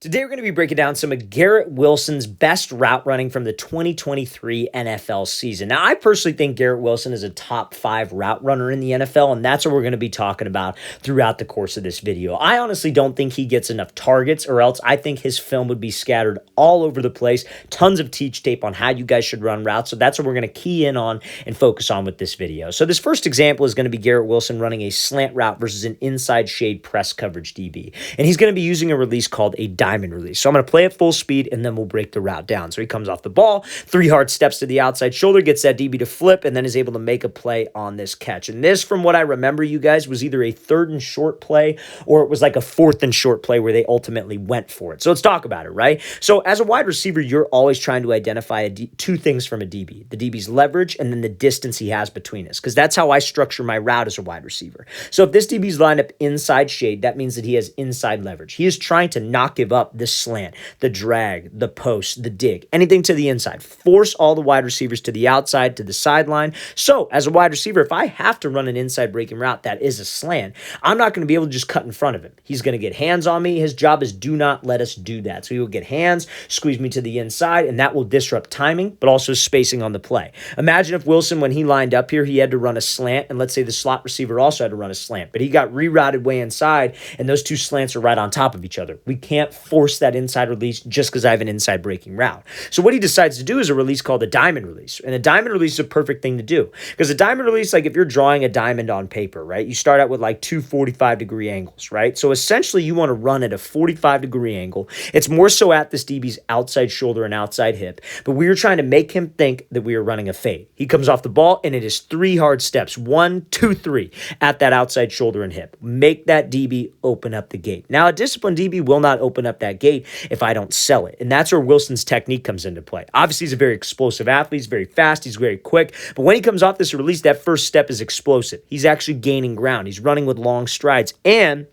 Today, we're going to be breaking down some of Garrett Wilson's best route running from the 2023 NFL season. Now, I personally think Garrett Wilson is a top 5 route runner in the NFL, and that's what we're going to be talking about throughout the course of this video. I honestly don't think he gets enough targets, or else I think his film would be scattered all over the place. Tons of teach tape on how you guys should run routes, so that's what we're going to key in on and focus on with this video. So this first example is going to be Garrett Wilson running a slant route versus an inside shade press coverage DB, and he's going to be using a release called a diamond release. So I'm going to play at full speed and then we'll break the route down. So he comes off the ball, 3 hard steps to the outside shoulder, gets that DB to flip, and then is able to make a play on this catch. And this, from what I remember, you guys, was either a 3rd and short play or it was like a 4th and short play where they ultimately went for it. So let's talk about it, right? So as a wide receiver, you're always trying to identify two things from a DB: the DB's leverage and then the distance he has between us, because that's how I structure my route as a wide receiver. So if this DB's lined up inside shade, that means that he has inside leverage. He is trying to not give up the slant, the drag, the post, the dig, anything to the inside. Force all the wide receivers to the outside, to the sideline. So as a wide receiver, if I have to run an inside breaking route that is a slant, I'm not going to be able to just cut in front of him. He's going to get hands on me. His job is do not let us do that. So he will get hands, squeeze me to the inside, and that will disrupt timing, but also spacing on the play. Imagine if Wilson, when he lined up here, he had to run a slant, and let's say the slot receiver also had to run a slant, but he got rerouted way inside, and those two slants are right on top of each other. We can't force that inside release just because I have an inside breaking route. So what he decides to do is a release called a diamond release. And a diamond release is a perfect thing to do, because a diamond release, like if you're drawing a diamond on paper, right, you start out with like 2 45-degree angles, right? So essentially you want to run at a 45-degree angle. It's more so at this DB's outside shoulder and outside hip, but we are trying to make him think that we are running a fade. He comes off the ball and it is 3 hard steps, 1, 2, 3 at that outside shoulder and hip. Make that DB open up the gate. Now, a disciplined DB will not open up that gate if I don't sell it. And that's where Wilson's technique comes into play. Obviously, he's a very explosive athlete. He's very fast. He's very quick. But when he comes off this release, that first step is explosive. He's actually gaining ground. He's running with long strides. And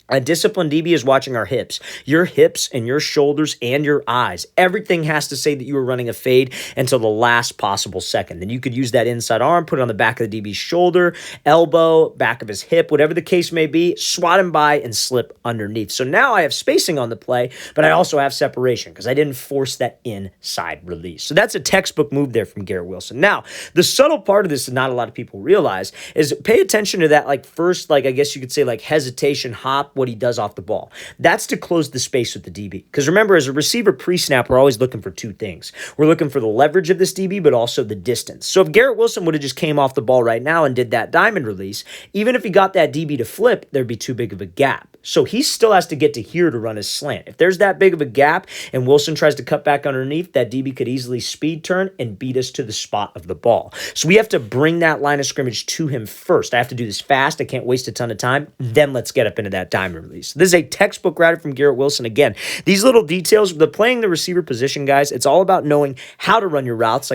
a disciplined DB is watching our hips. Your hips and your shoulders and your eyes. Everything has to say that you are running a fade until the last possible second. Then you could use that inside arm, put it on the back of the DB's shoulder, elbow, back of his hip, whatever the case may be, swat him by and slip underneath. So now I have spacing on the play, but I also have separation because I didn't force that inside release. So that's a textbook move there from Garrett Wilson. Now, the subtle part of this that not a lot of people realize is pay attention to that first, I guess you could say hesitation hop, what he does off the ball. That's to close the space with the DB. Because remember, as a receiver pre-snap, we're always looking for 2 things. We're looking for the leverage of this DB, but also the distance. So if Garrett Wilson would have just came off the ball right now and did that diamond release, even if he got that DB to flip, there'd be too big of a gap. So he still has to get to here to run his slant. If there's that big of a gap and Wilson tries to cut back underneath, that DB could easily speed turn and beat us to the spot of the ball. So we have to bring that line of scrimmage to him first. I have to do this fast. I can't waste a ton of time. Then let's get up into that diamond release. This is a textbook router from Garrett Wilson. Again, these little details, the playing the receiver position, guys, it's all about knowing how to run your routes.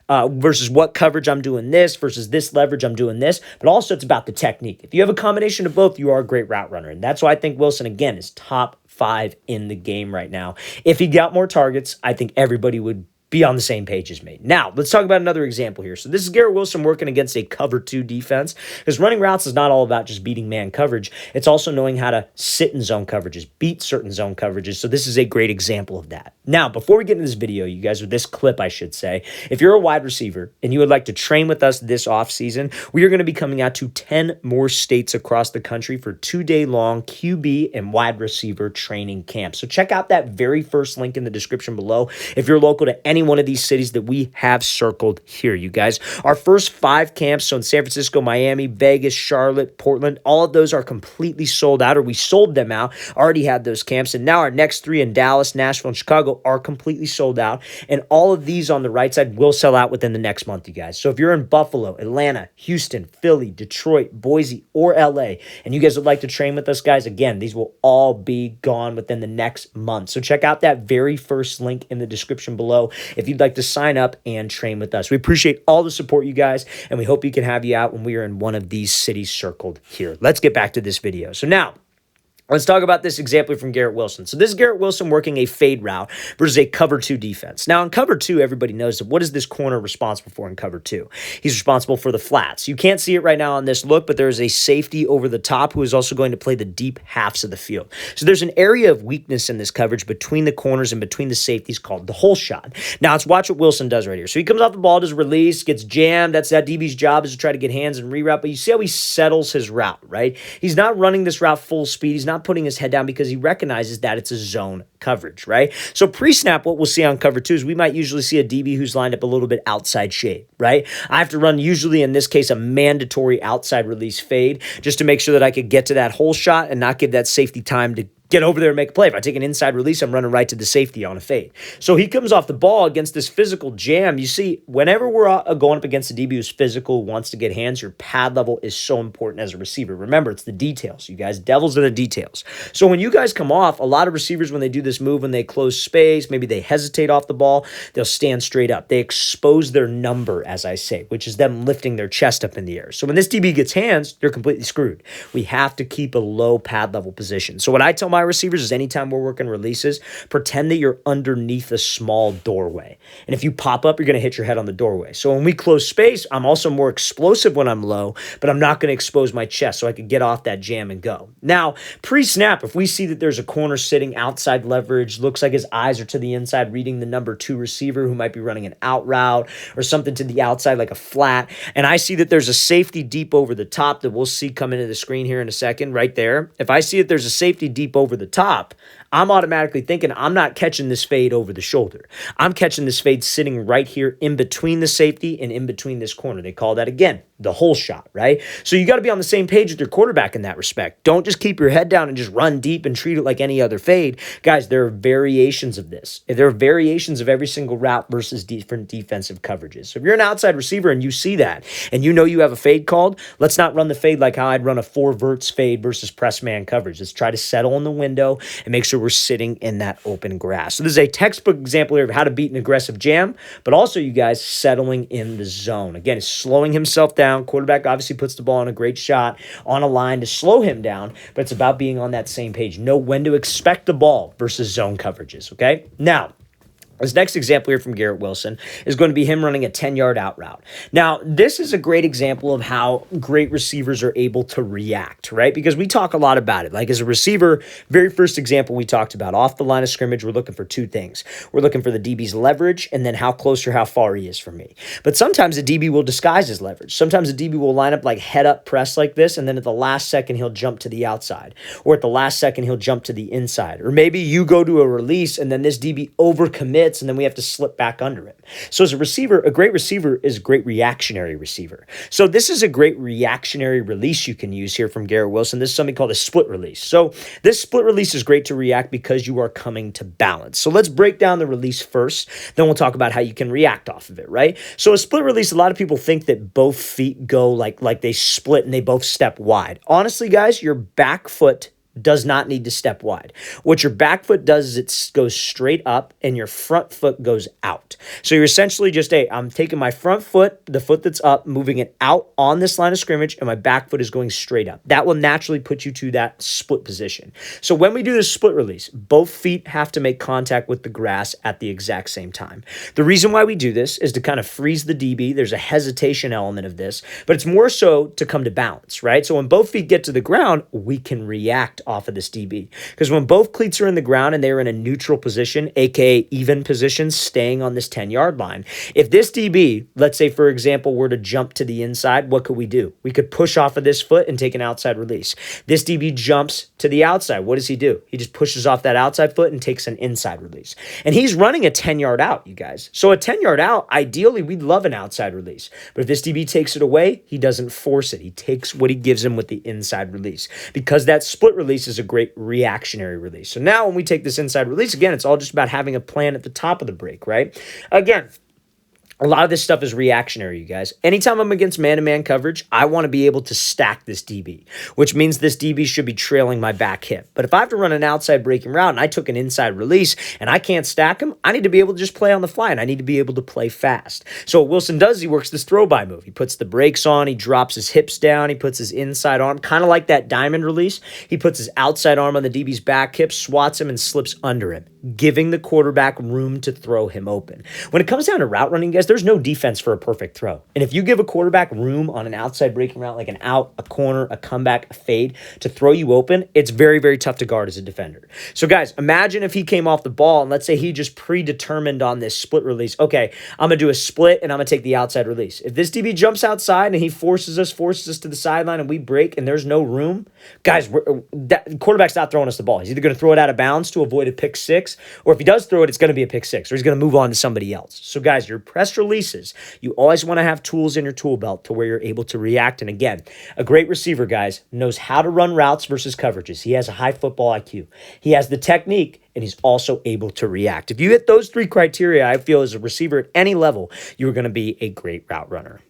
Versus what coverage I'm doing this versus this leverage I'm doing this. But also it's about the technique. If you have a combination of both, you are a great route runner. And that's why I think Wilson, again, is top 5 in the game right now. If he got more targets, I think everybody would be on the same page as me. Now, let's talk about another example here. So this is Garrett Wilson working against a cover 2 defense, because running routes is not all about just beating man coverage. It's also knowing how to sit in zone coverages, beat certain zone coverages. So this is a great example of that. Now, before we get into this video, you guys, with this clip, I should say, if you're a wide receiver and you would like to train with us this offseason, we are going to be coming out to 10 more states across the country for 2-day-long QB and wide receiver training camps. So check out that very first link in the description below if you're local to any one of these cities that we have circled here, you guys. Our first 5 camps, so in San Francisco, Miami, Vegas, Charlotte, Portland, all of those are completely sold out, or we sold them out, already had those camps, and now our next 3 in Dallas, Nashville, and Chicago are completely sold out, and all of these on the right side will sell out within the next month, you guys. So if you're in Buffalo, Atlanta, Houston, Philly, Detroit, Boise, or LA, and you guys would like to train with us, guys, again, these will all be gone within the next month. So check out that very first link in the description below if you'd like to sign up and train with us. We appreciate all the support, you guys, and we hope we can have you out when we are in one of these cities circled here. Let's get back to this video. So now, Let's talk about this example from Garrett Wilson. So this is Garrett Wilson working a fade route versus a cover two defense. Now in cover two, everybody knows that what is this corner responsible for in cover two? He's responsible for the flats. You can't see it right now on this look, but there is a safety over the top who is also going to play the deep halves of the field. So there's an area of weakness in this coverage between the corners and between the safeties called the hole shot. Now let's watch what Wilson does right here. So he comes off the ball, does release, gets jammed. That's that DB's job, is to try to get hands and reroute, but you see how he settles his route, right? He's not running this route full speed. He's not putting his head down because he recognizes that it's a zone coverage, right? So pre-snap, what we'll see on cover two is we might usually see a DB who's lined up a little bit outside shade, right? I have to run, usually in this case, a mandatory outside release fade just to make sure that I could get to that hole shot and not give that safety time to get over there and make a play. If I take an inside release, I'm running right to the safety on a fade. So he comes off the ball against this physical jam. You see, whenever we're going up against a DB who's physical, wants to get hands, your pad level is so important as a receiver. Remember, it's the details, you guys. Devils are the details. So when you guys come off, a lot of receivers, when they do this move, when they close space, maybe they hesitate off the ball, they'll stand straight up. They expose their number, as I say, which is them lifting their chest up in the air. So when this DB gets hands, they're completely screwed. We have to keep a low pad level position. So what I tell my receivers is anytime we're working releases, pretend that you're underneath a small doorway. And if you pop up, you're going to hit your head on the doorway. So when we close space, I'm also more explosive when I'm low, but I'm not going to expose my chest so I can get off that jam and go. Now, pre-snap, if we see that there's a corner sitting outside leverage, looks like his eyes are to the inside, reading the number 2 receiver who might be running an out route or something to the outside like a flat, and I see that there's a safety deep over the top that we'll see come into the screen here in a second right there. If I see that there's a safety deep over the top, I'm automatically thinking I'm not catching this fade over the shoulder. I'm catching this fade sitting right here in between the safety and in between this corner. They call that, again, the hole shot, right? So you got to be on the same page with your quarterback in that respect. Don't just keep your head down and just run deep and treat it like any other fade. Guys, there are variations of this. There are variations of every single route versus different defensive coverages. So if you're an outside receiver and you see that and you know you have a fade called, let's not run the fade like how I'd run a 4 verts fade versus press man coverage. Let's try to settle in the window and make sure we're sitting in that open grass. So this is a textbook example here of how to beat an aggressive jam, but also you guys settling in the zone. Again, it's slowing himself down. Quarterback obviously puts the ball on a great shot on a line to slow him down, but it's about being on that same page. Know when to expect the ball versus zone coverages, okay? Now, this next example here from Garrett Wilson is going to be him running a 10-yard out route. Now, this is a great example of how great receivers are able to react, right? Because we talk a lot about it. Like as a receiver, very first example we talked about, off the line of scrimmage, we're looking for 2 things. We're looking for the DB's leverage and then how close or how far he is from me. But sometimes the DB will disguise his leverage. Sometimes the DB will line up like head up press like this, and then at the last second, he'll jump to the outside. Or at the last second, he'll jump to the inside. Or maybe you go to a release and then this DB overcommits and then we have to slip back under it. So as a receiver, a great receiver is a great reactionary receiver. So this is a great reactionary release you can use here from Garrett Wilson. This is something called a split release. So this split release is great to react because you are coming to balance. So let's break down the release first, then we'll talk about how you can react off of it, right? So a split release, a lot of people think that both feet go like they split and they both step wide. Honestly, guys, your back foot does not need to step wide. What your back foot does is it goes straight up and your front foot goes out. So you're essentially just, hey, I'm taking my front foot, the foot that's up, moving it out on this line of scrimmage, and my back foot is going straight up. That will naturally put you to that split position. So when we do this split release, both feet have to make contact with the grass at the exact same time. The reason why we do this is to kind of freeze the DB. There's a hesitation element of this, but it's more so to come to balance, right? So when both feet get to the ground, we can react off of this DB. Because when both cleats are in the ground and they're in a neutral position, aka even position, staying on this 10-yard line, if this DB, let's say for example, were to jump to the inside, what could we do? We could push off of this foot and take an outside release. This DB jumps to the outside. What does he do? He just pushes off that outside foot and takes an inside release. And he's running a 10-yard out, you guys. So a 10-yard out, ideally, we'd love an outside release. But if this DB takes it away, he doesn't force it. He takes what he gives him with the inside release. Because that split release is a great reactionary release. So now when we take this inside release, again, it's all just about having a plan at the top of the break, right? Again, A lot of this stuff is reactionary, you guys. Anytime I'm against man-to-man coverage, I want to be able to stack this DB, which means this DB should be trailing my back hip. But if I have to run an outside breaking route and I took an inside release and I can't stack him, I need to be able to just play on the fly, and I need to be able to play fast. So what Wilson does, he works this throw-by move. He puts the brakes on, he drops his hips down, he puts his inside arm, kind of like that diamond release. He puts his outside arm on the DB's back hip, swats him, and slips under him, giving the quarterback room to throw him open. When it comes down to route running, guys, there's no defense for a perfect throw. And if you give a quarterback room on an outside breaking route, like an out, a corner, a comeback, a fade, to throw you open, it's very, very tough to guard as a defender. So guys, imagine if he came off the ball and let's say he just predetermined on this split release. Okay, I'm going to do a split and I'm going to take the outside release. If this DB jumps outside and he forces us to the sideline and we break and there's no room, guys, that quarterback's not throwing us the ball. He's either going to throw it out of bounds to avoid a pick six, or if he does throw it, it's going to be a pick six, or he's going to move on to somebody else. So guys, your press releases, you always want to have tools in your tool belt to where you're able to react. And again, a great receiver, guys, knows how to run routes versus coverages. He has a high football IQ. He has the technique, and he's also able to react. If you hit those three criteria, I feel as a receiver at any level, you're going to be a great route runner.